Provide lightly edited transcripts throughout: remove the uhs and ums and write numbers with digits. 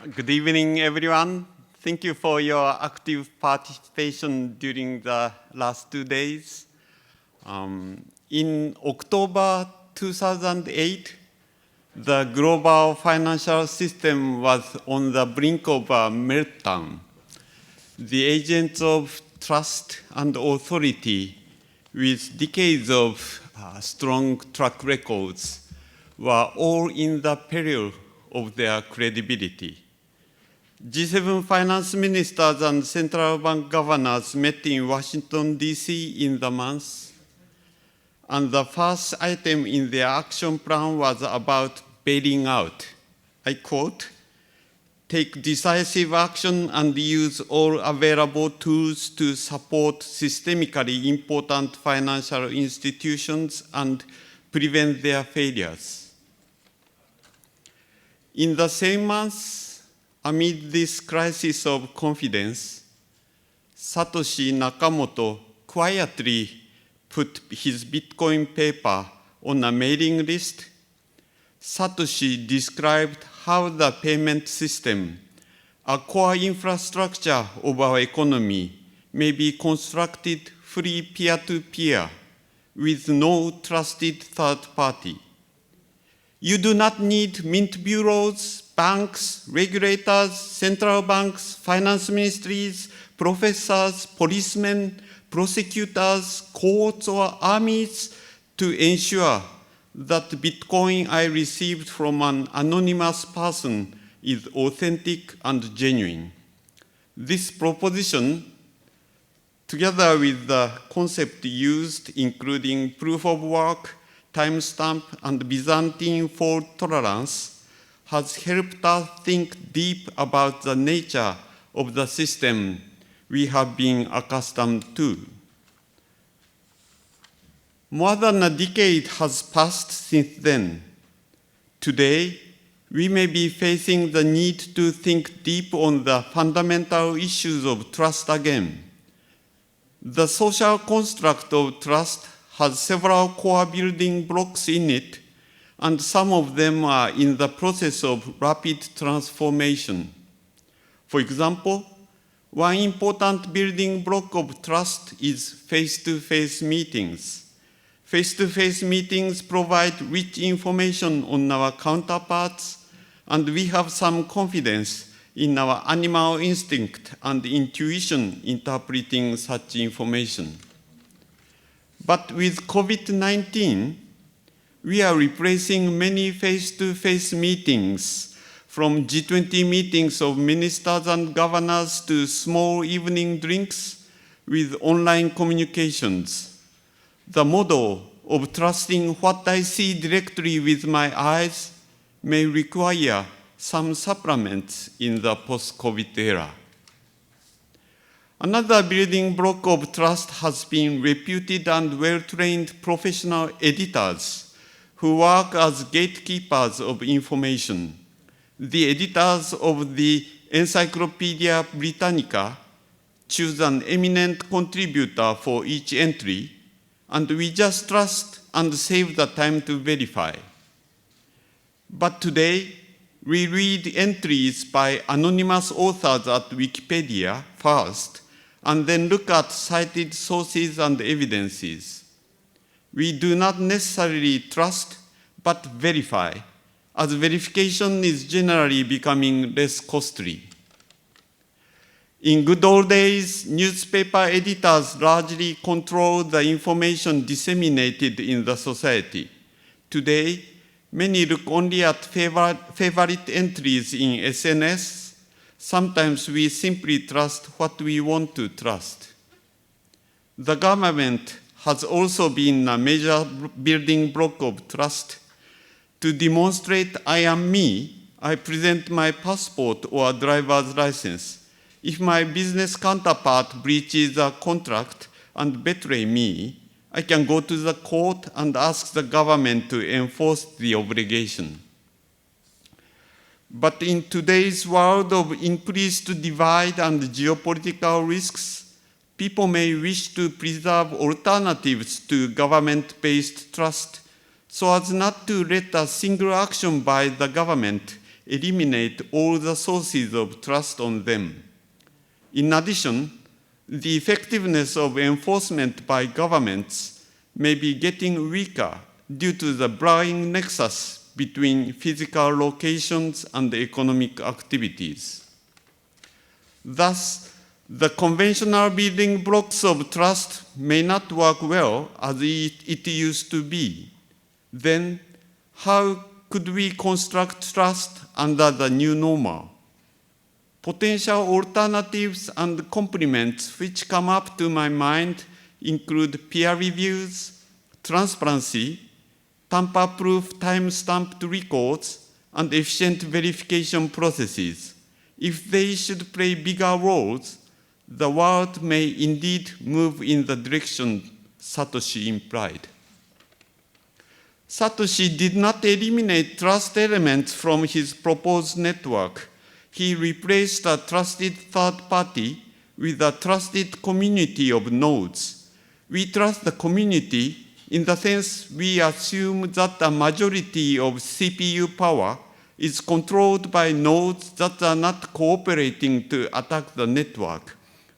Good evening, everyone. Thank you for your active participation during the last 2 days. In October 2008, the global financial system was on the brink of a meltdown. The agents of trust and authority, with decades of strong track records, were all in the peril of their credibility. G7 finance ministers and central bank governors met in Washington, D.C. in the month, and the first item in their action plan was about bailing out. I quote, "Take decisive action and use all available tools to support systemically important financial institutions and prevent their failures." In the same month, amid this crisis of confidence, Satoshi Nakamoto quietly put his Bitcoin paper on a mailing list. Satoshi described how the payment system, a core infrastructure of our economy, may be constructed fully peer-to-peer with no trusted third party. You do not need mint bureaus, banks, regulators, central banks, finance ministries, professors, policemen, prosecutors, courts, or armies to ensure that Bitcoin I received from an anonymous person is authentic and genuine. This proposition, together with the concept used, including proof of work, timestamp, and Byzantine fault tolerance, has helped us think deep about the nature of the system we have been accustomed to. More than a decade has passed since then. Today, we may be facing the need to think deep on the fundamental issues of trust again. The social construct of trust has several core building blocks in it, and some of them are in the process of rapid transformation. For example, one important building block of trust is face-to-face meetings. Face-to-face meetings provide rich information on our counterparts, and we have some confidence in our animal instinct and intuition interpreting such information. But with COVID-19, we are replacing many face-to-face meetings, from G20 meetings of ministers and governors to small evening drinks, with online communications. The model of trusting what I see directly with my eyes may require some supplements in the post-COVID era. Another building block of trust has been reputed and well-trained professional editors who work as gatekeepers of information. The editors of the Encyclopedia Britannica choose an eminent contributor for each entry, and we just trust and save the time to verify. But today, we read entries by anonymous authors at Wikipedia first, and then look at cited sources and evidences. We do not necessarily trust, but verify, as verification is generally becoming less costly. In good old days, newspaper editors largely controlled the information disseminated in the society. Today, many look only at favorite entries in SNS. Sometimes we simply trust what we want to trust. The government has also been a major building block of trust. To demonstrate I am me, I present my passport or driver's license. If my business counterpart breaches a contract and betrays me, I can go to the court and ask the government to enforce the obligation. But in today's world of increased divide and geopolitical risks, people may wish to preserve alternatives to government-based trust so as not to let a single action by the government eliminate all the sources of trust on them. In addition, the effectiveness of enforcement by governments may be getting weaker due to the blurring nexus between physical locations and economic activities. Thus, the conventional building blocks of trust may not work well as it used to be. Then, how could we construct trust under the new normal? Potential alternatives and complements which come up to my mind include peer reviews, transparency, tamper-proof time-stamped records, and efficient verification processes. If they should play bigger roles, the world may indeed move in the direction Satoshi implied. Satoshi did not eliminate trust elements from his proposed network. He replaced a trusted third party with a trusted community of nodes. We trust the community in the sense we assume that a majority of CPU power is controlled by nodes that are not cooperating to attack the network.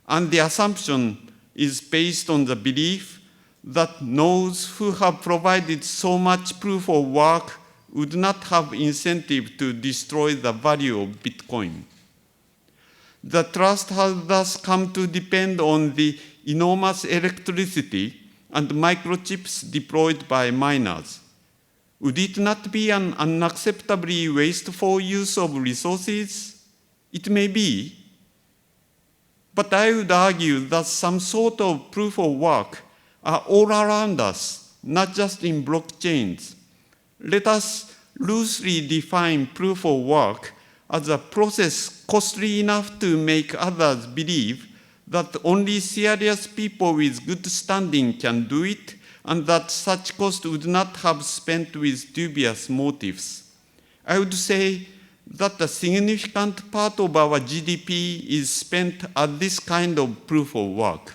And the assumption is based on the belief that nodes who have provided so much proof of work would not have incentive to destroy the value of Bitcoin. The trust has thus come to depend on the enormous electricity and microchips deployed by miners. Would it not be an unacceptably wasteful use of resources? It may be. But I would argue that some sort of proof of work are all around us, not just in blockchains. Let us loosely define proof of work as a process costly enough to make others believe that only serious people with good standing can do it, and that such cost would not have spent with dubious motives. I would say that a significant part of our GDP is spent at this kind of proof of work.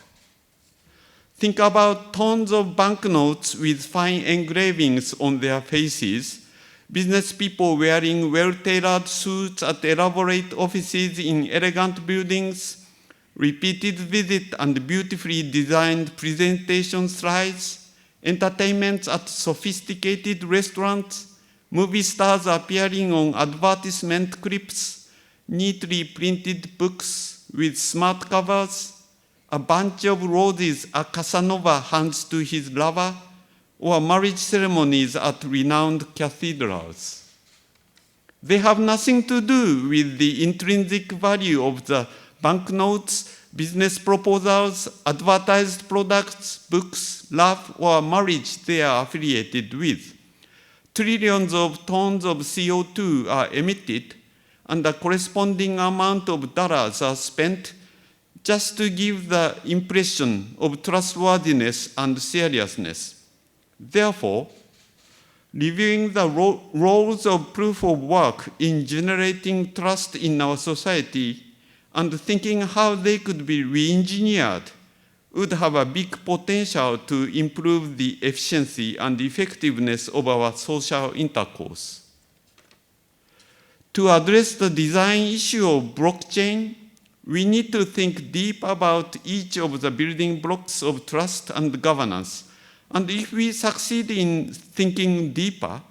Think about tons of banknotes with fine engravings on their faces, business people wearing well-tailored suits at elaborate offices in elegant buildings, repeated visit and beautifully designed presentation slides, entertainments at sophisticated restaurants, movie stars appearing on advertisement clips, neatly printed books with smart covers, a bunch of roses a Casanova hands to his lover, or marriage ceremonies at renowned cathedrals. They have nothing to do with the intrinsic value of the banknotes, business proposals, advertised products, books, love, or marriage they are affiliated with. Trillions of tons of CO2 are emitted, and a corresponding amount of dollars are spent just to give the impression of trustworthiness and seriousness. Therefore, reviewing the roles of proof of work in generating trust in our society and thinking how they could be re-engineered would have a big potential to improve the efficiency and effectiveness of our social intercourse. To address the design issue of blockchain, we need to think deep about each of the building blocks of trust and governance. And if we succeed in thinking deeper,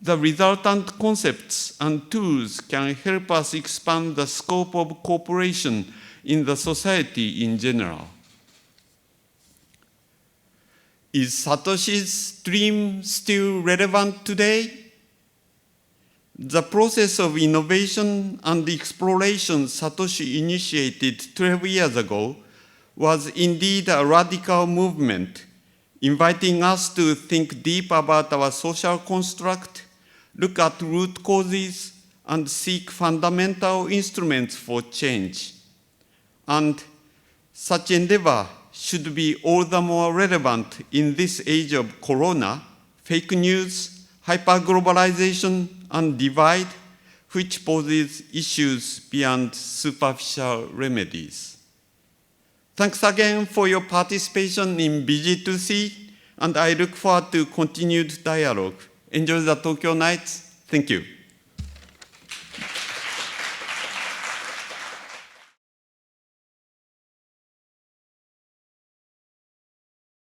the resultant concepts and tools can help us expand the scope of cooperation in the society in general. Is Satoshi's dream still relevant today? The process of innovation and exploration Satoshi initiated 12 years ago was indeed a radical movement, inviting us to think deep about our social construct, look at root causes, and seek fundamental instruments for change. And such endeavor should be all the more relevant in this age of corona, fake news, hyperglobalization, and divide, which poses issues beyond superficial remedies. Thanks again for your participation in BG2C, and I look forward to continued dialogue. Enjoy the Tokyo Nights. Thank you.